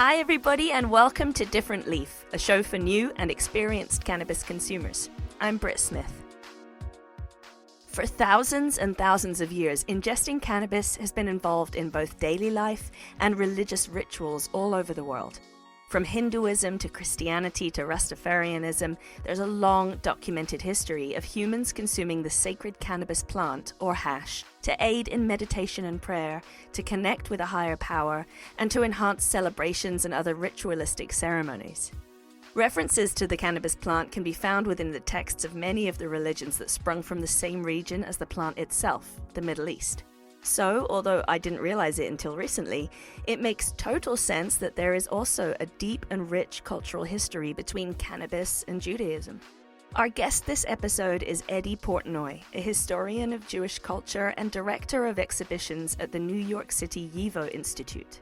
Hi everybody and welcome to Different Leaf, a show for new and experienced cannabis consumers. I'm Brit Smith. For thousands and thousands of years, ingesting cannabis has been involved in both daily life and religious rituals all over the world. From Hinduism to Christianity to Rastafarianism, there's a long documented history of humans consuming the sacred cannabis plant, or hash, to aid in meditation and prayer, to connect with a higher power, and to enhance celebrations and other ritualistic ceremonies. References to the cannabis plant can be found within the texts of many of the religions that sprung from the same region as the plant itself, the Middle East. So, although I didn't realize it until recently, it makes total sense that there is also a deep and rich cultural history between cannabis and Judaism. Our guest this episode is Eddy Portnoy, a historian of Jewish culture and director of exhibitions at the York City YIVO Institute.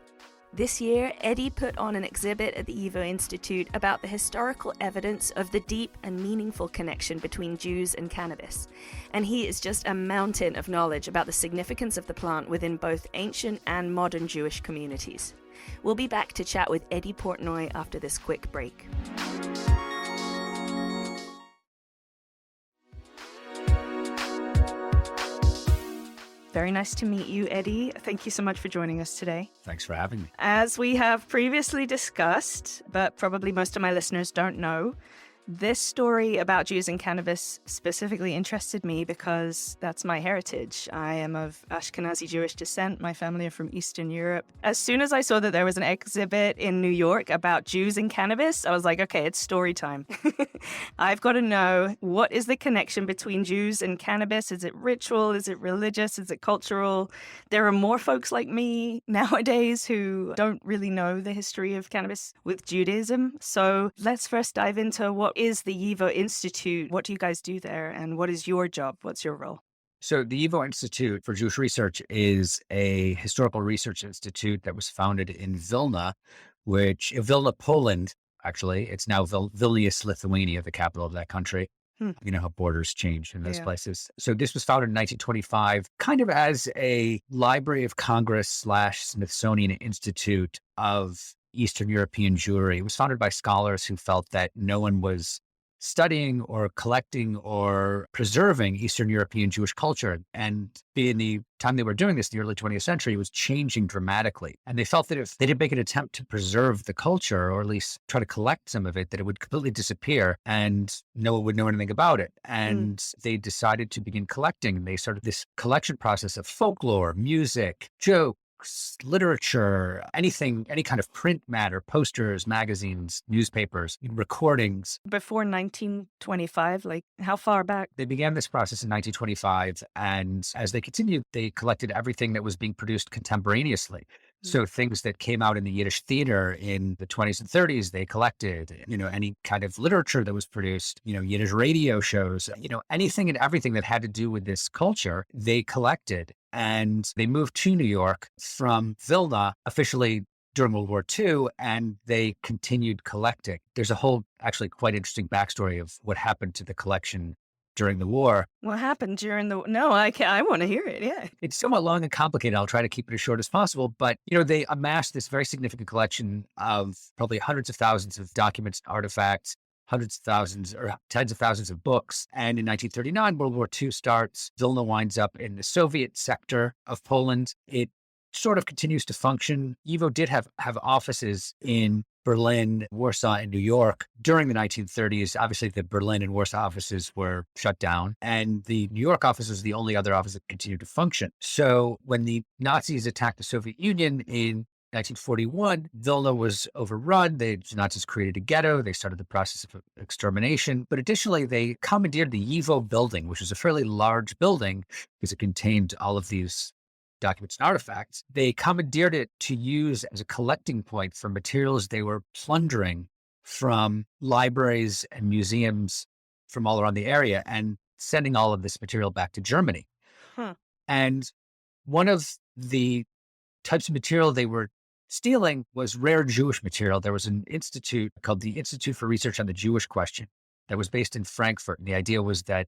This year, Eddy put on an exhibit at the YIVO Institute about the historical evidence of the deep and meaningful connection between Jews and cannabis. And he is just a mountain of knowledge about the significance of the plant within both ancient and modern Jewish communities. We'll be back to chat with Eddy Portnoy after this quick break. Very nice to meet you, Eddy. Thank you so much for joining us today. Thanks for having me. As we have previously discussed, but probably most of my listeners don't know, this story about Jews and cannabis specifically interested me because that's my heritage. I am of Ashkenazi Jewish descent. My family are from Eastern Europe. As soon as I saw that there was an exhibit in New York about Jews and cannabis, I was like, okay, it's story time. I've got to know, what is the connection between Jews and cannabis? Is it ritual? Is it religious? Is it cultural? There are more folks like me nowadays who don't really know the history of cannabis with Judaism. So let's first dive into what is the YIVO Institute? What do you guys do there? And what is your job? What's your role? So the YIVO Institute for Jewish Research is a historical research institute that was founded in Vilna, Vilna, Poland, actually. It's now Vilnius, Lithuania, the capital of that country. You know how borders change in those places. So this was founded in 1925, kind of as a Library of Congress / Smithsonian Institute of Eastern European Jewry. It was founded by scholars who felt that no one was studying or collecting or preserving Eastern European Jewish culture. And in the time they were doing this, the early 20th century, it was changing dramatically. And they felt that if they didn't make an attempt to preserve the culture, or at least try to collect some of it, that it would completely disappear and no one would know anything about it. And they decided to begin collecting. And they started this collection process of folklore, music, jokes, literature, anything, any kind of print matter, posters, magazines, newspapers, recordings. Before 1925, like how far back? They began this process in 1925, and as they continued, they collected everything that was being produced contemporaneously. So things that came out in the Yiddish theater in the 20s and 30s, they collected, any kind of literature that was produced, Yiddish radio shows, anything and everything that had to do with this culture, they collected. And they moved to New York from Vilna officially during World War II, and they continued collecting. There's a whole, actually quite interesting backstory of what happened to the collection during the war. What happened during the... No, I want to hear it, yeah. It's somewhat long and complicated. I'll try to keep it as short as possible. But, they amassed this very significant collection of probably hundreds of thousands of documents, artifacts, hundreds of thousands or tens of thousands of books. And in 1939, World War II starts. Vilna winds up in the Soviet sector of Poland. It sort of continues to function. YIVO did have offices in Berlin, Warsaw, and New York during the 1930s. Obviously, the Berlin and Warsaw offices were shut down, and the New York office was the only other office that continued to function. So when the Nazis attacked the Soviet Union in 1941, Vilna was overrun. The Nazis created a ghetto. They started the process of extermination. But additionally, they commandeered the YIVO building, which was a fairly large building because it contained all of these documents and artifacts. They commandeered it to use as a collecting point for materials they were plundering from libraries and museums from all around the area and sending all of this material back to Germany. And one of the types of material they were stealing was rare Jewish material. There was an institute called the Institute for Research on the Jewish Question that was based in Frankfurt. And the idea was that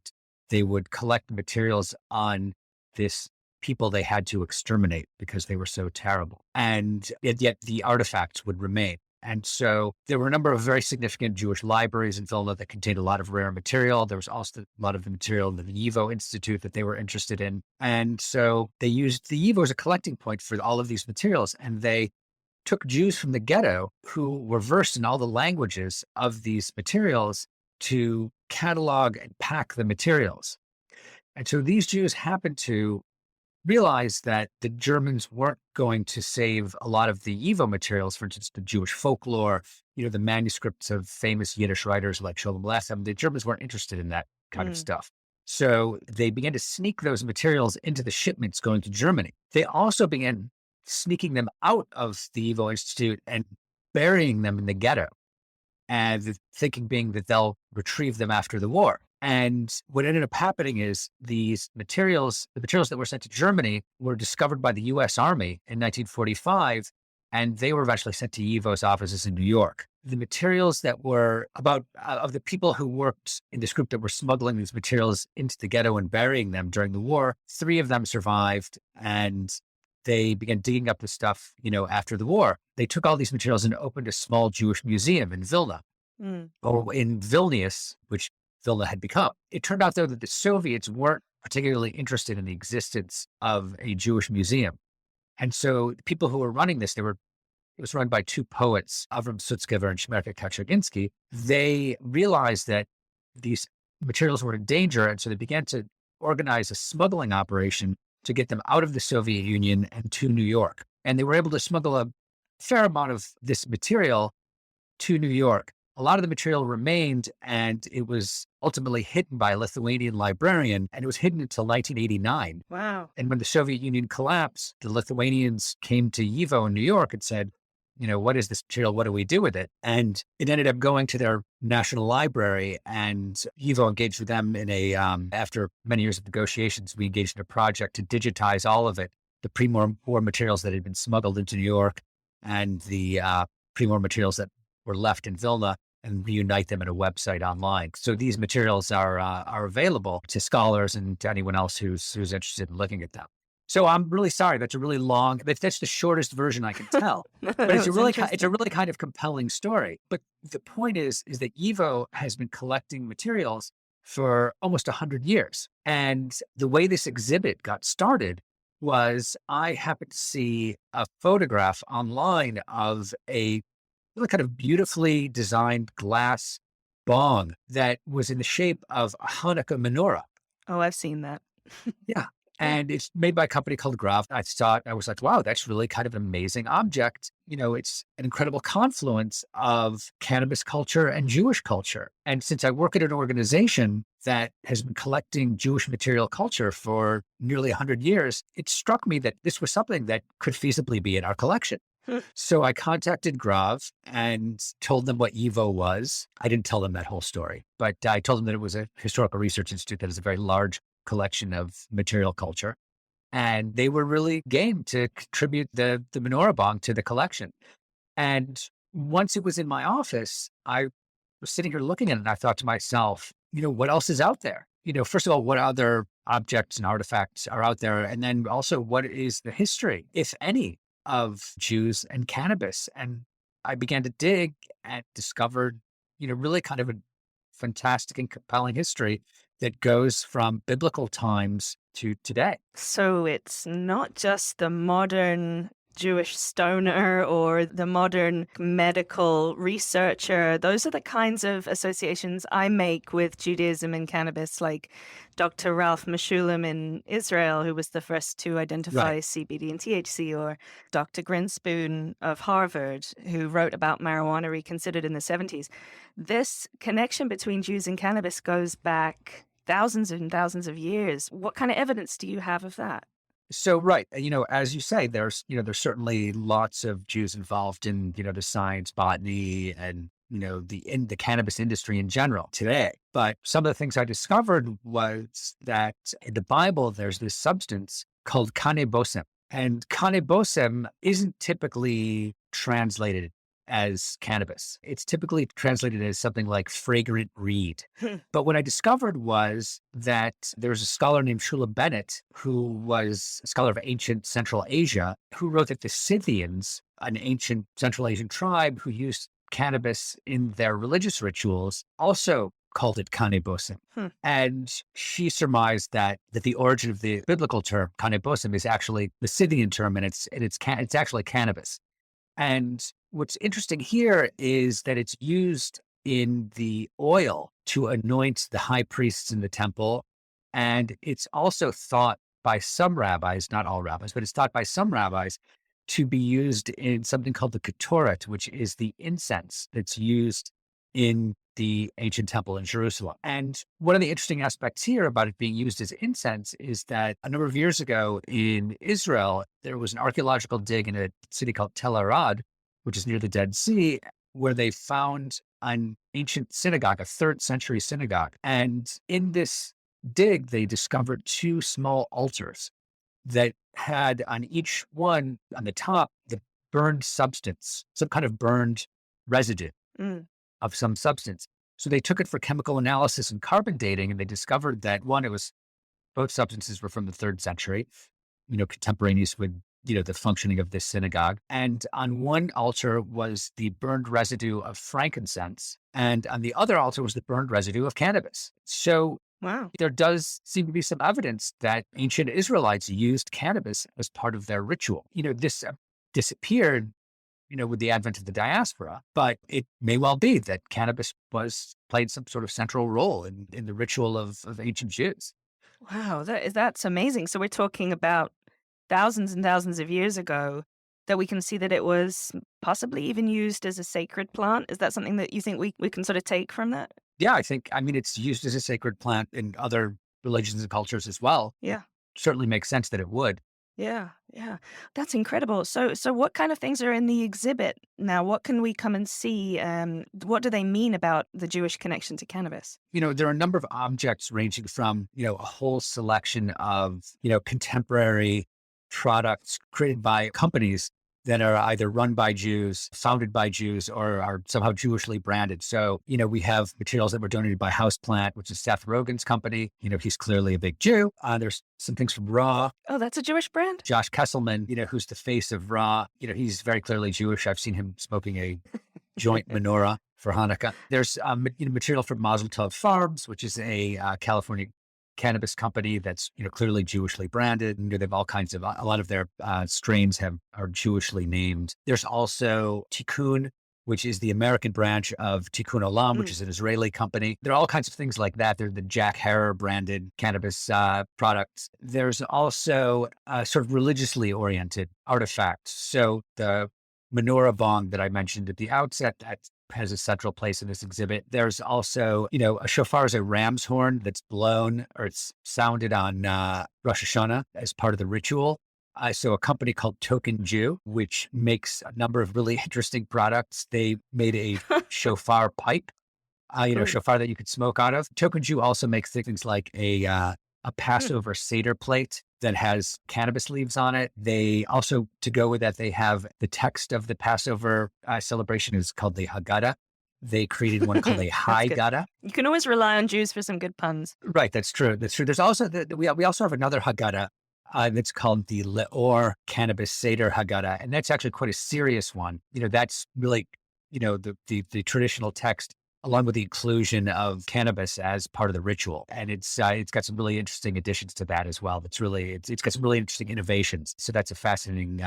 they would collect materials on this people they had to exterminate because they were so terrible. And yet the artifacts would remain. And so there were a number of very significant Jewish libraries in Vilna that contained a lot of rare material. There was also a lot of the material in the YIVO Institute that they were interested in. And so they used the YIVO as a collecting point for all of these materials. And they took Jews from the ghetto who were versed in all the languages of these materials to catalog and pack the materials. And so these Jews happened to realize that the Germans weren't going to save a lot of the YIVO materials, for instance, the Jewish folklore, the manuscripts of famous Yiddish writers like Sholem Aleichem. The Germans weren't interested in that kind of stuff. So they began to sneak those materials into the shipments going to Germany. They also began sneaking them out of the YIVO Institute and burying them in the ghetto, and the thinking being that they'll retrieve them after the war. And what ended up happening is the materials that were sent to Germany were discovered by the U.S. Army in 1945, and they were eventually sent to YIVO's offices in New York. The materials that were of the people who worked in this group that were smuggling these materials into the ghetto and burying them during the war, 3 of them survived, and they began digging up the stuff, after the war. They took all these materials and opened a small Jewish museum in Vilna, or in Vilnius, which Vilna had become. It turned out, though, that the Soviets weren't particularly interested in the existence of a Jewish museum. And so the people who were running this, it was run by 2 poets, Avram Sutzkever and Shmerka Kaczerginsky. They realized that these materials were in danger, and so they began to organize a smuggling operation to get them out of the Soviet Union and to New York. And they were able to smuggle a fair amount of this material to New York. A lot of the material remained, and it was ultimately hidden by a Lithuanian librarian, and it was hidden until 1989. Wow. And when the Soviet Union collapsed, the Lithuanians came to YIVO in New York and said, what is this material? What do we do with it? And it ended up going to their national library, and YIVO engaged with them in after many years of negotiations, we engaged in a project to digitize all of it, the pre-war materials that had been smuggled into New York and the pre-war materials that were left in Vilna, and reunite them in a website online. So these materials are available to scholars and to anyone else who's interested in looking at them. So I'm really sorry. That's a really long. That's the shortest version I can tell. But it's a really kind of compelling story. But the point is that YIVO has been collecting materials for almost 100 years, and the way this exhibit got started was I happened to see a photograph online of a really kind of beautifully designed glass bong that was in the shape of a Hanukkah menorah. Oh, I've seen that. Yeah. And it's made by a company called Graf. I was like, wow, that's really kind of an amazing object. It's an incredible confluence of cannabis culture and Jewish culture. And since I work at an organization that has been collecting Jewish material culture for nearly 100 years, it struck me that this was something that could feasibly be in our collection. So I contacted Grav and told them what YIVO was. I didn't tell them that whole story, but I told them that it was a historical research institute that has a very large collection of material culture. And they were really game to contribute the Menorah bong to the collection. And once it was in my office, I was sitting here looking at it, and I thought to myself, what else is out there? First of all, what other objects and artifacts are out there? And then also, what is the history, if any, of Jews and cannabis? And I began to dig and discovered, really kind of a fantastic and compelling history that goes from biblical times to today. So it's not just the modern Jewish stoner or the modern medical researcher. Those are the kinds of associations I make with Judaism and cannabis, like Dr. Ralph Mechoulam in Israel, who was the first to identify CBD and THC, or Dr. Grinspoon of Harvard, who wrote about marijuana reconsidered in the 70s. This connection between Jews and cannabis goes back thousands and thousands of years. What kind of evidence do you have of that? So, right. As you say, there's certainly lots of Jews involved in, the science, botany, and, the cannabis industry in general today. But some of the things I discovered was that in the Bible, there's this substance called kaneh. And kaneh isn't typically translated as cannabis. It's typically translated as something like fragrant reed. But what I discovered was that there was a scholar named Shula Bennett, who was a scholar of ancient Central Asia, who wrote that the Scythians an ancient Central Asian tribe who used cannabis in their religious rituals also called it kanebosim. Hmm. And she surmised that the origin of the biblical term kanebosim is actually the Scythian term, and it's actually cannabis. And what's interesting here is that it's used in the oil to anoint the high priests in the temple. And it's also thought by some rabbis, not all rabbis, but it's thought by some rabbis to be used in something called the ketoret, which is the incense that's used in the ancient temple in Jerusalem. And one of the interesting aspects here about it being used as incense is that a number of years ago in Israel, there was an archaeological dig in a city called Tel Arad, which is near the Dead Sea, where they found an ancient synagogue, a 3rd century synagogue. And in this dig, they discovered 2 small altars that had on each one on the top the burned substance, some kind of burned residue of some substance. So they took it for chemical analysis and carbon dating, and they discovered that both substances were from the 3rd century, contemporaneous with, the functioning of this synagogue. And on one altar was the burned residue of frankincense, and on the other altar was the burned residue of cannabis. So Wow. there does seem to be some evidence that ancient Israelites used cannabis as part of their ritual. This disappeared, with the advent of the diaspora, but it may well be that cannabis played some sort of central role in the ritual of ancient Jews. Wow, that's amazing. So we're talking about thousands and thousands of years ago that we can see that it was possibly even used as a sacred plant. Is that something that you think we can sort of take from that? Yeah, it's used as a sacred plant in other religions and cultures as well. Yeah. Certainly makes sense that it would. Yeah, yeah. That's incredible. So what kind of things are in the exhibit now? What can we come and see? What do they mean about the Jewish connection to cannabis? There are a number of objects ranging from, a whole selection of, contemporary products created by companies that are either run by Jews, founded by Jews, or are somehow Jewishly branded. So, we have materials that were donated by Houseplant, which is Seth Rogen's company. He's clearly a big Jew. There's some things from Raw. Oh, that's a Jewish brand? Josh Kesselman, who's the face of Raw. He's very clearly Jewish. I've seen him smoking a joint Menorah for Hanukkah. There's material from Mazel Tov Farms, which is a California cannabis company that's clearly Jewishly branded. And they have all kinds of a lot of their strains are Jewishly named. There's also Tikkun, which is the American branch of Tikkun Olam, which is an Israeli company. There are all kinds of things like that. They're the Jack Herer branded cannabis products. There's also sort of religiously oriented artifacts. So the Menorah bong that I mentioned at the outset, that has a central place in this exhibit. There's also, a shofar is a ram's horn that's blown or it's sounded on Rosh Hashanah as part of the ritual. So a company called Token Jew, which makes a number of really interesting products. They made a shofar pipe, shofar that you could smoke out of. Token Jew also makes things like a Passover Seder plate that has cannabis leaves on it. They also, to go with that, they have the text of the Passover celebration is called the Haggadah. They created one called a Haggadah. You can always rely on Jews for some good puns. Right, that's true. That's true. There's also, we also have another Haggadah that's called the Leor Cannabis Seder Haggadah. And that's actually quite a serious one. That's really, the traditional text along with the inclusion of cannabis as part of the ritual. And it's got some really interesting additions to that as well. It's got some really interesting innovations. So that's a fascinating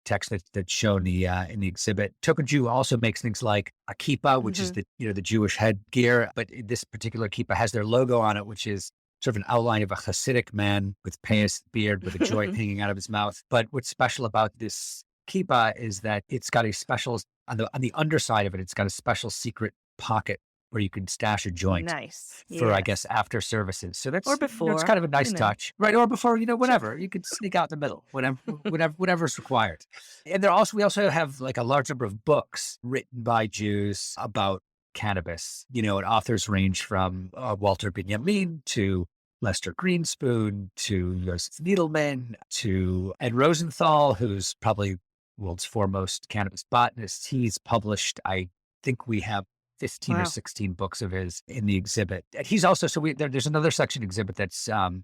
text that's shown in the exhibit. Token Jew also makes things like a kippah, which is the Jewish headgear. But this particular kippah has their logo on it, which is sort of an outline of a Hasidic man with payas beard with a joint hanging out of his mouth. But what's special about this kippah is that it's got a special, on the underside of it, it's got a special secret pocket where you can stash a joint. Nice. For, I guess, after services. So that's, or before, it's kind of a nice touch. Right. Or before, whatever. You could sneak out in the middle, whatever's required. And we also have like a large number of books written by Jews about cannabis. And authors range from Walter Benjamin to Lester Greenspoon to Joseph Needleman to Ed Rosenthal, who's probably world's foremost cannabis botanist. He's published, I think we have 15 or 16 books of his in the exhibit. And he's also, there's another section exhibit that's sort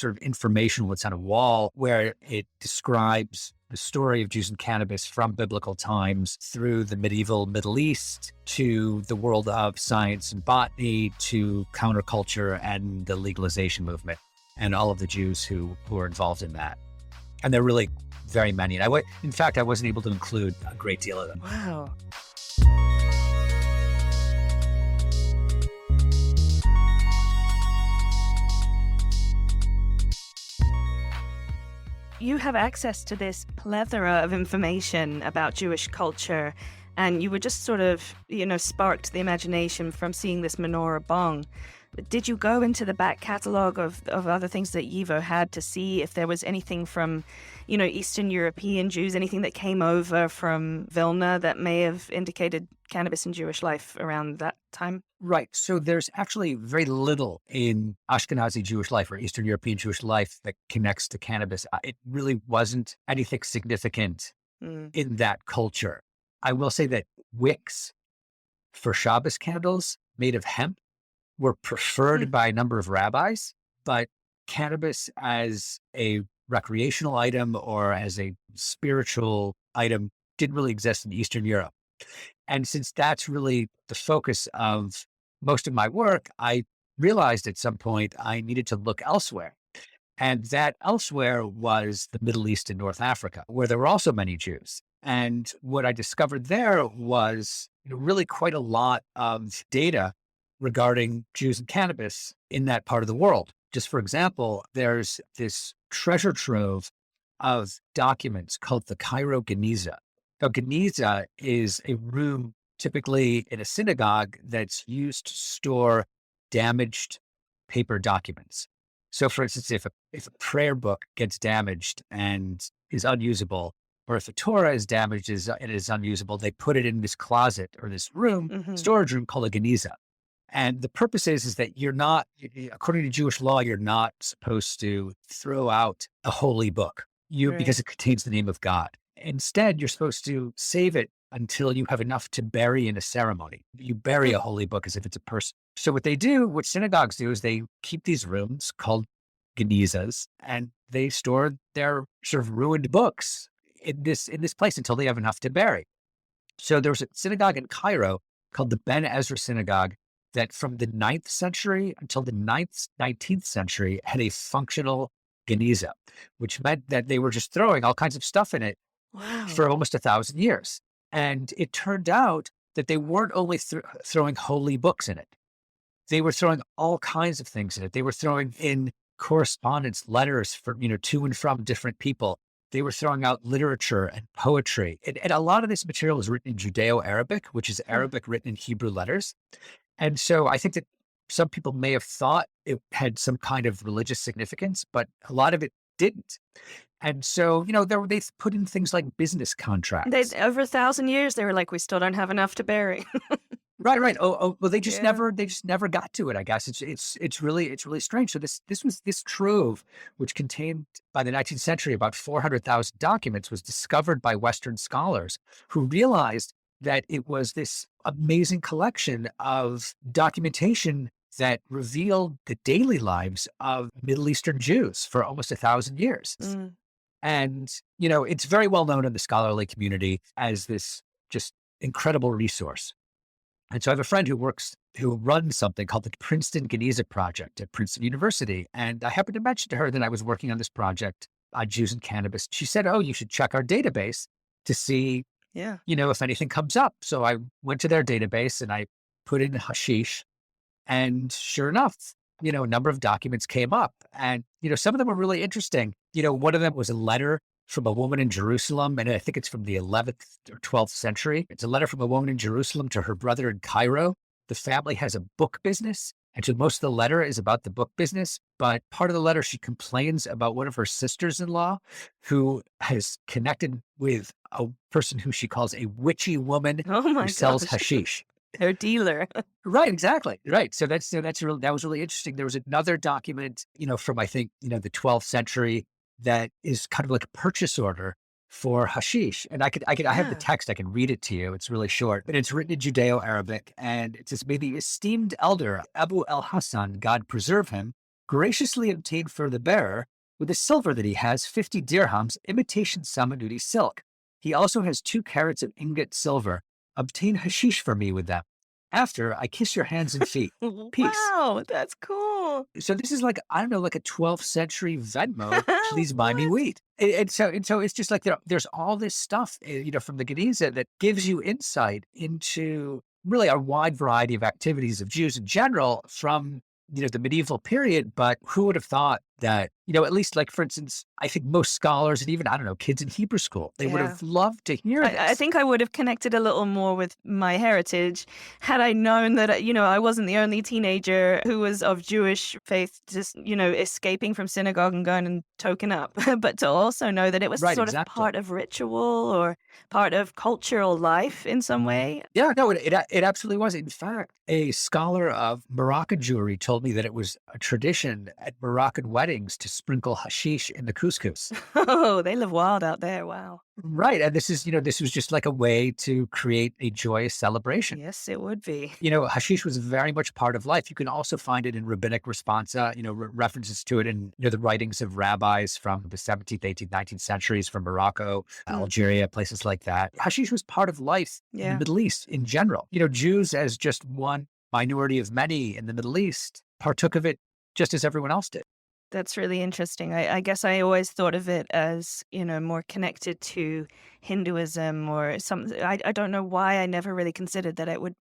of informational. It's on a wall where it describes the story of Jews and cannabis from biblical times through the medieval Middle East to the world of science and botany to counterculture and the legalization movement and all of the Jews who are involved in that. And they're really very many. And in fact, I wasn't able to include a great deal of them. Wow. You have access to this plethora of information about Jewish culture, and you were just sort of, sparked the imagination from seeing this Menorah bong. Did you go into the back catalog of other things that YIVO had to see if there was anything from, Eastern European Jews, anything that came over from Vilna that may have indicated cannabis in Jewish life around that time? Right. So there's actually very little in Ashkenazi Jewish life or Eastern European Jewish life that connects to cannabis. It really wasn't anything significant in that culture. I will say that wicks for Shabbos candles made of hemp were preferred by a number of rabbis, but cannabis as a recreational item or as a spiritual item didn't really exist in Eastern Europe. And since that's really the focus of most of my work, I realized at some point I needed to look elsewhere. And that elsewhere was the Middle East and North Africa, where there were also many Jews. And what I discovered there was really quite a lot of data regarding Jews and cannabis in that part of the world. Just for example, there's this treasure trove of documents called the Cairo Geniza. Now, Geniza is a room typically in a synagogue that's used to store damaged paper documents. So, for instance, if a prayer book gets damaged and is unusable, or if a Torah is damaged and is unusable, they put it in this closet or this room, storage room called a Geniza. And the purpose is that you're not, according to Jewish law, you're not supposed to throw out a holy book because it contains the name of God. Instead, you're supposed to save it until you have enough to bury in a ceremony. You bury a holy book as if it's a person. So what synagogues do is they keep these rooms called genizas, and they store their sort of ruined books in this place until they have enough to bury. So there was a synagogue in Cairo called the Ben Ezra Synagogue that from the 9th century until the 19th century had a functional geniza, which meant that they were just throwing all kinds of stuff in it for almost 1,000 years. And it turned out that they weren't only throwing holy books in it. They were throwing all kinds of things in it. They were throwing in correspondence, letters for, to and from different people. They were throwing out literature and poetry. And a lot of this material is written in Judeo-Arabic, which is Arabic written in Hebrew letters. And so I think that some people may have thought it had some kind of religious significance, but a lot of it didn't. And so, they put in things like business contracts. Over 1,000 years, they were like, we still don't have enough to bury. Right. Oh, well, they just never got to it. I guess it's really strange. So this trove, which contained by the 19th century about 400,000 documents, was discovered by Western scholars who realized that it was this amazing collection of documentation that revealed the daily lives of Middle Eastern Jews for almost 1,000 years. And, it's very well known in the scholarly community as this just incredible resource. And so I have a friend who runs something called the Princeton Geniza Project at Princeton University. And I happened to mention to her that I was working on this project on Jews and cannabis. She said, oh, you should check our database to see, if anything comes up. So I went to their database and I put in hashish. And sure enough, a number of documents came up. And, some of them were really interesting. One of them was a letter from a woman in Jerusalem, and I think it's from the 11th or 12th century. It's a letter from a woman in Jerusalem to her brother in Cairo. The family has a book business, and so most of the letter is about the book business, but part of the letter, she complains about one of her sisters-in-law who has connected with a person who she calls a witchy woman who sells hashish. Her dealer. Right, exactly. Right. So that was really interesting. There was another document, from I think, the 12th century that is kind of like a purchase order for hashish. And I have the text, I can read it to you. It's really short, but it's written in Judeo-Arabic. And it says, may the esteemed elder Abu el-Hassan, God preserve him, graciously obtain for the bearer With the silver that he has, 50 dirhams, imitation Samanudi silk. He also has 2 carats of ingot silver. Obtain hashish for me with them. After, I kiss your hands and feet. Peace. Wow, that's cool. So this is like, I don't know, like a 12th century Venmo, please buy me weed. And so it's just like there's all this stuff, from the Geniza that gives you insight into really a wide variety of activities of Jews in general from, the medieval period. But who would have thought that, at least like, for instance, I think most scholars and even, I don't know, kids in Hebrew school, they would have loved to hear this. I think I would have connected a little more with my heritage had I known that, I wasn't the only teenager who was of Jewish faith, just, escaping from synagogue and going and token up. But to also know that it was of part of ritual or part of cultural life in some way. Yeah, no, it absolutely was. In fact, a scholar of Moroccan Jewry told me that it was a tradition at Moroccan weddings to sprinkle hashish in the couscous. Oh, they live wild out there. Wow. Right. And this was just like a way to create a joyous celebration. Yes, it would be. Hashish was very much part of life. You can also find it in rabbinic responsa, references to it in the writings of rabbis from the 17th, 18th, 19th centuries from Morocco, Algeria, places like that. Hashish was part of life in the Middle East in general. Jews, as just one minority of many in the Middle East, partook of it just as everyone else did. That's really interesting. I guess I always thought of it as, more connected to Hinduism or something. I don't know why I never really considered that it would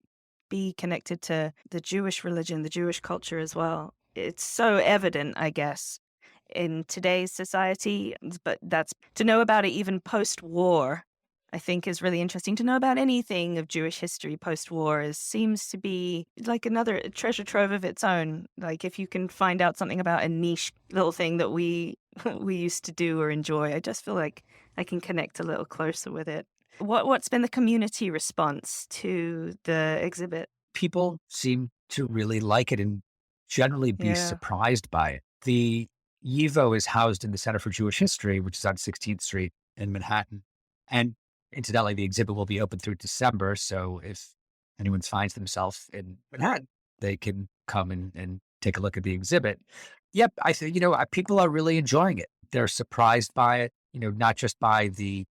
be connected to the Jewish religion, the Jewish culture as well. It's so evident, I guess, in today's society, but that's to know about it even post-war. I think is really interesting. To know about anything of Jewish history post-war seems to be like another treasure trove of its own. Like if you can find out something about a niche little thing that we used to do or enjoy, I just feel like I can connect a little closer with it. What's been the community response to the exhibit? People seem to really like it and generally be surprised by it. The YIVO is housed in the Center for Jewish History, which is on 16th Street in Manhattan. And incidentally, the exhibit will be open through December, so if anyone finds themselves in Manhattan, they can come and take a look at the exhibit. Yep, I think, people are really enjoying it. They're surprised by it, not just by the,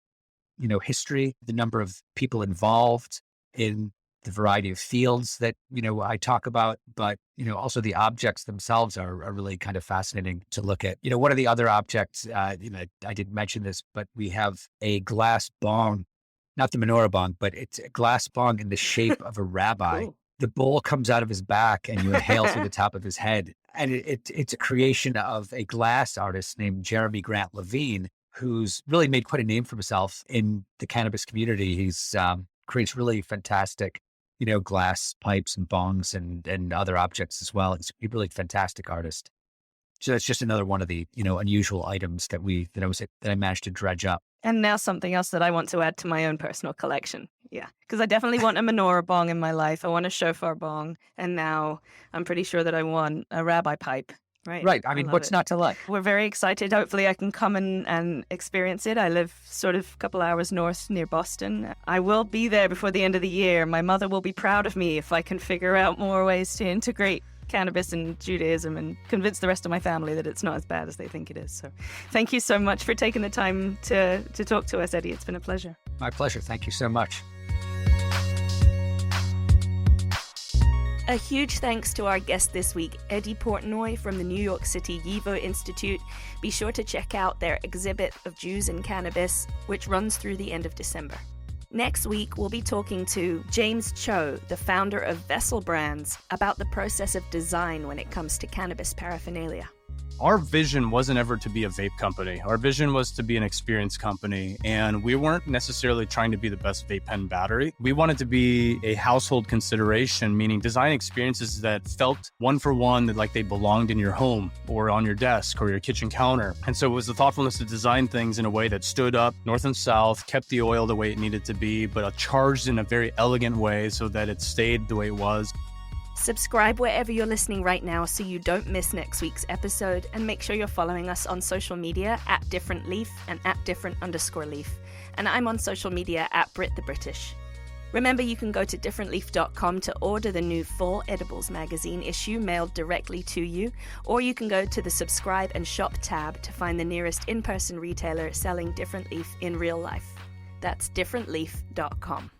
history, the number of people involved in the variety of fields that, I talk about, but, also the objects themselves are really kind of fascinating to look at. One of the other objects, I didn't mention this, but we have a glass bong, not the Menorah bong, but it's a glass bong in the shape of a rabbi. Cool. The bowl comes out of his back and you inhale through the top of his head. And it's a creation of a glass artist named Jeremy Grant Levine, who's really made quite a name for himself in the cannabis community. He's creates really fantastic, glass pipes and bongs and other objects as well. He's a really fantastic artist. So that's just another one of the, unusual items that I managed to dredge up. And now something else that I want to add to my own personal collection. Yeah, because I definitely want a menorah bong in my life. I want a shofar bong. And now I'm pretty sure that I want a rabbi pipe. Right. I mean, what's not to like? We're very excited. Hopefully I can come and experience it. I live sort of a couple hours north near Boston. I will be there before the end of the year. My mother will be proud of me if I can figure out more ways to integrate cannabis and Judaism and convince the rest of my family that it's not as bad as they think it is. So thank you so much for taking the time to talk to us, Eddy. It's been a pleasure. My pleasure. Thank you so much. A huge thanks to our guest this week, Eddy Portnoy from the New York City YIVO Institute. Be sure to check out their exhibit of Jews and Cannabis, which runs through the end of December. Next week, we'll be talking to James Cho, the founder of Vessel Brands, about the process of design when it comes to cannabis paraphernalia. Our vision wasn't ever to be a vape company. Our vision was to be an experience company, and we weren't necessarily trying to be the best vape pen battery. We wanted to be a household consideration, meaning design experiences that felt one for one, that like they belonged in your home or on your desk or your kitchen counter. And so it was the thoughtfulness to design things in a way that stood up north and south, kept the oil the way it needed to be, but charged in a very elegant way so that it stayed the way it was. Subscribe wherever you're listening right now so you don't miss next week's episode, and make sure you're following us on social media at @differentleaf and @different_leaf. And I'm on social media at Brit the British. Remember, you can go to differentleaf.com to order the new Fall Edibles magazine issue mailed directly to you, or you can go to the Subscribe and Shop tab to find the nearest in-person retailer selling Different Leaf in real life. That's differentleaf.com.